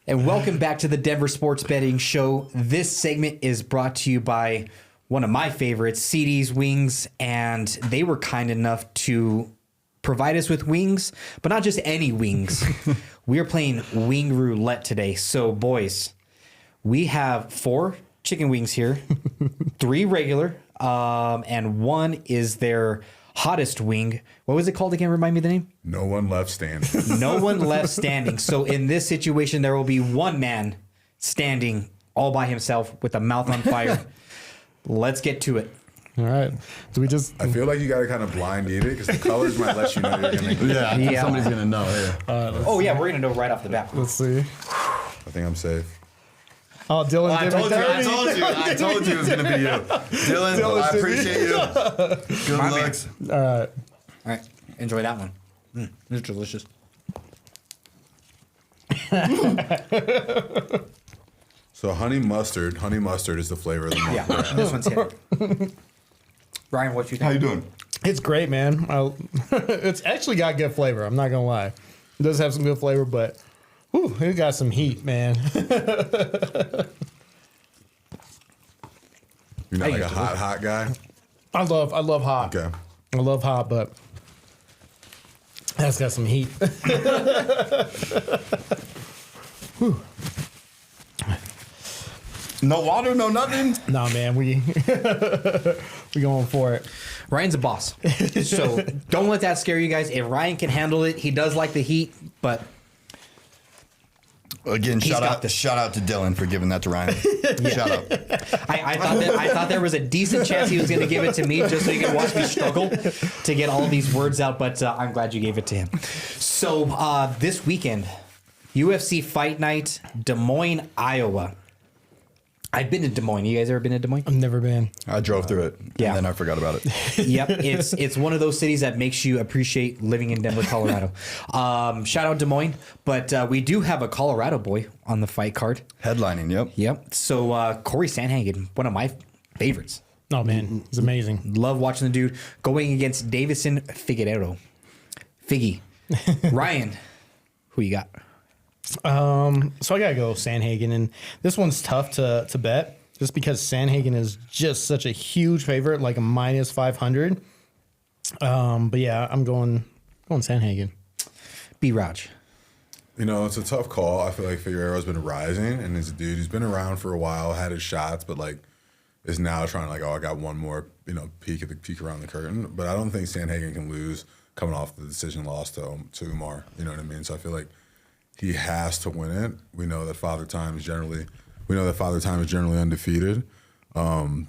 And welcome back to the Denver Sports Betting Show. This segment is brought to you by one of my favorites, CD's Wings, and they were kind enough to provide us with wings, but not just any wings. We are playing wing roulette today. So, boys, we have 4 chicken wings here, 3 regular, and 1 is their hottest wing. What was it called again? Remind me the name. No one left standing. No one left standing. So in this situation, there will be one man standing all by himself with a mouth on fire. Let's get to it. All right. So we just. I feel like you got to kind of blind eat it because the colors might let you know you're going to. Yeah. Somebody's gonna know. Yeah. Oh yeah, we're gonna know right off the bat. Let's see. I think I'm safe. Oh, Dylan. I told you it was gonna be you, Dylan. I appreciate you. Good My looks. All right. All right, enjoy that one. It's delicious. So honey mustard is the flavor of the month. Yeah, this one's hit. Ryan, what you think? How you doing? It's great, man. It's actually got good flavor. I'm not gonna lie. It does have some good flavor, but whew, it got some heat, man. You're not like a hot guy? I love hot. Okay. I love hot, but that's got some heat. No water, no nothing. Nah, man, we going for it. Ryan's a boss, so don't let that scare you guys. If Ryan can handle it, he does like the heat, but Again, shout out to Dylan for giving that to Ryan. Shout out. I thought there was a decent chance he was going to give it to me just so you can watch me struggle to get all these words out, but I'm glad you gave it to him. So this weekend, UFC Fight Night, Des Moines, Iowa. I've been to Des Moines. You guys ever been to Des Moines? I've never been. I drove through it, Yeah. and then I forgot about it. Yep, it's one of those cities that makes you appreciate living in Denver, Colorado. Shout out Des Moines, but we do have a Colorado boy on the fight card. Headlining, yep. Yep. So Cory Sandhagen, one of my favorites. Oh, man, it's amazing. Love watching the dude going against Deiveson Figueiredo. Figgy. Ryan, who you got? So I gotta go Sandhagen, and this one's tough to bet just because Sandhagen is just such a huge favorite, like a minus 500. But yeah, I'm going Sandhagen. B. Raj. You know, it's a tough call. I feel like Figueiredo's been rising, and he's a dude who's been around for a while, had his shots, but like is now trying to like, oh, I got one more, peek around the curtain. But I don't think Sandhagen can lose coming off the decision loss to Umar. You know what I mean? So I feel like he has to win it. We know that Father Time is generally undefeated. But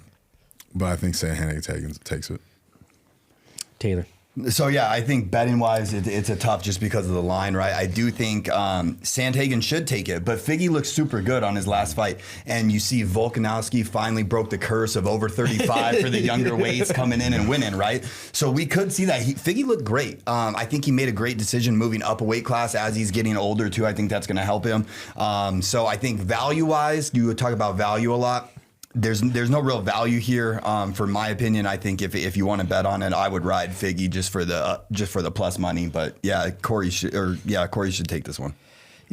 I think Sandhagen takes it. Taylor. So yeah, I think betting wise, it's a tough just because of the line, right? I do think Sandhagen should take it, but Figgy looks super good on his last fight, and you see Volkanovski finally broke the curse of over 35 for the younger weights coming in and winning, right? So we could see that Figgy looked great. I think he made a great decision moving up a weight class as he's getting older too. I think that's going to help him. So I think value wise, you would talk about value a lot. There's no real value here, for my opinion. I think if you want to bet on it, I would ride Figgy just for the plus money. But yeah, Cory should take this one.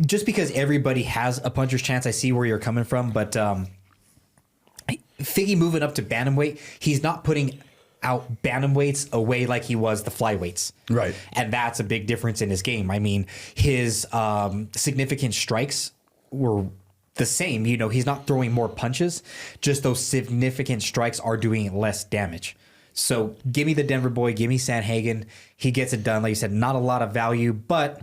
Just because everybody has a puncher's chance, I see where you're coming from. But Figgy moving up to bantamweight, he's not putting out bantamweights away like he was the flyweights. Right. And that's a big difference in his game. I mean, his significant strikes were the same. You know, he's not throwing more punches, just those significant strikes are doing less damage. So give me the Denver boy, give me Sandhagen. He gets it done. Like you said, not a lot of value, but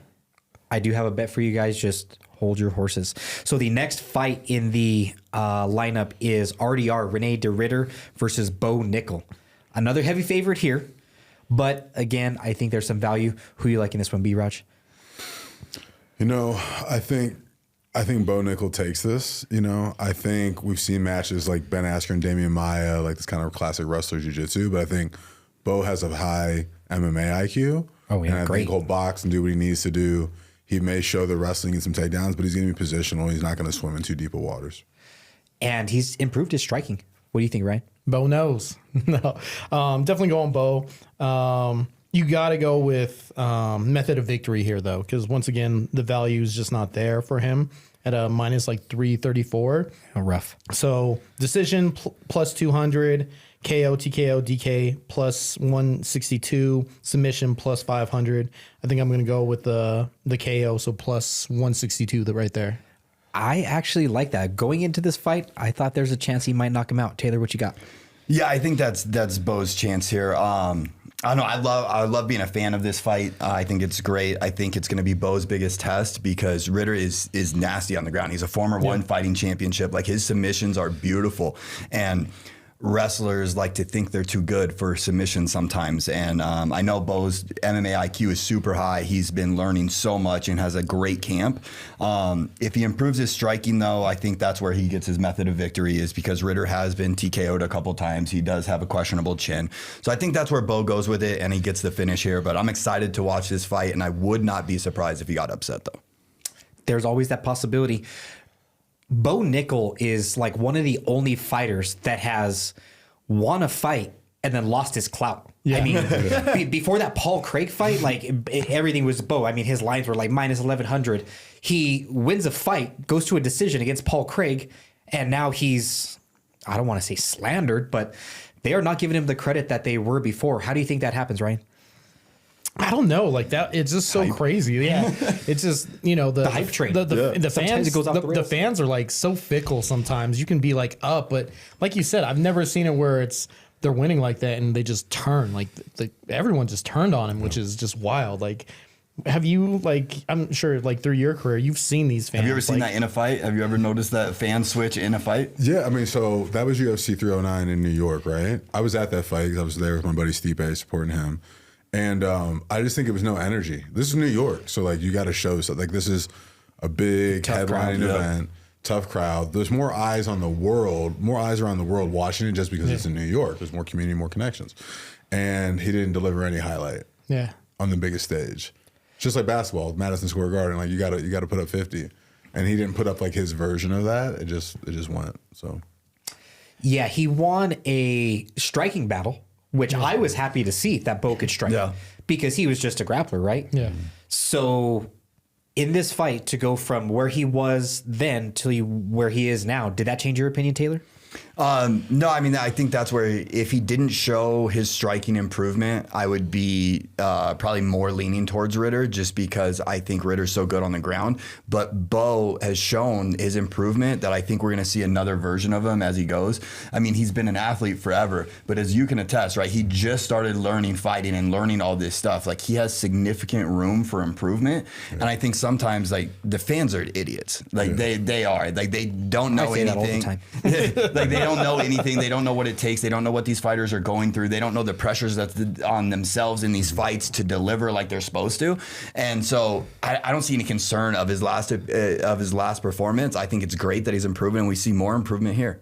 I do have a bet for you guys. Just hold your horses. So the next fight in the lineup is RDR, Reinier de Ridder versus Bo Nickal. Another heavy favorite here, but again, I think there's some value. Who you like in this one, B-Raj? You know, I think Bo Nickal takes this. You know, I think we've seen matches like Ben Askren and Damian Maia, like this kind of classic wrestler jiu-jitsu, but I think Bo has a high MMA IQ. Oh, yeah, and I think he'll box and do what he needs to do. He may show the wrestling and some takedowns, but he's going to be positional. He's not going to swim in too deep of waters. And he's improved his striking. What do you think, Ryan? Bo knows. No, definitely going Bo. You got to go with method of victory here, though, because once again, the value is just not there for him. at a minus like 334. Oh, rough. So decision plus 200, KO, TKO, DK plus 162, submission plus 500. I think I'm going to go with the KO, so plus 162 right there. I actually like that. Going into this fight, I thought there's a chance he might knock him out. Taylor, what you got? Yeah, I think that's Bo's chance here. I don't know. I love being a fan of this fight. I think it's great. I think it's going to be Bo's biggest test because Ridder is nasty on the ground. He's a former one fighting championship. Like his submissions are beautiful, and wrestlers like to think they're too good for submission sometimes. And I know Bo's MMA IQ is super high. He's been learning so much and has a great camp. If he improves his striking, though, I think that's where he gets his method of victory is because Ridder has been TKO'd a couple times. He does have a questionable chin. So I think that's where Bo goes with it, and he gets the finish here. But I'm excited to watch this fight, and I would not be surprised if he got upset, though. There's always that possibility. Bo Nickal is like one of the only fighters that has won a fight and then lost his clout. Yeah. I mean, before that Paul Craig fight, like everything was Bo. I mean, his lines were like minus 1100. He wins a fight, goes to a decision against Paul Craig, and now he's, I don't want to say slandered, but they are not giving him the credit that they were before. How do you think that happens, Ryan? I don't know, like that. It's just so crazy. Yeah, it's just the hype train. The fans, it goes off the fans are like so fickle. Sometimes you can be like up, but like you said, I've never seen it where they're winning like that and they just turn like everyone just turned on him, which is just wild. Like, have you I'm sure through your career you've seen these fans. Have you ever seen that in a fight? Have you ever noticed that fan switch in a fight? Yeah, I mean, so that was UFC 309 in New York, right? I was at that fight because I was there with my buddy Stipe supporting him. And I just think it was no energy. This is New York, so you got to show something. Like this is a big headlining event, tough crowd. There's more eyes on the world, more eyes around the world watching it just because it's in New York. There's more community, more connections. And he didn't deliver any highlight on the biggest stage. Just like basketball, Madison Square Garden, you got to put up 50. And he didn't put up his version of that. It just went. So yeah, he won a striking battle, which I was happy to see that Bo could strike because he was just a grappler, right? Yeah. So in this fight, to go from where he was then to where he is now, did that change your opinion, Taylor? No, I mean, I think that's where if he didn't show his striking improvement, I would be probably more leaning towards Ridder just because I think Ridder's so good on the ground. But Bo has shown his improvement that I think we're going to see another version of him as he goes. I mean, he's been an athlete forever, but as you can attest, right, he just started learning fighting and learning all this stuff. He has significant room for improvement. And I think sometimes the fans are idiots. They are. They don't know anything. That all the time. They don't know anything. They don't know what it takes. They don't know what these fighters are going through. They don't know the pressures that's on themselves in these fights to deliver like they're supposed to. And so I don't see any concern of his last performance. I think it's great that he's improving, and we see more improvement here.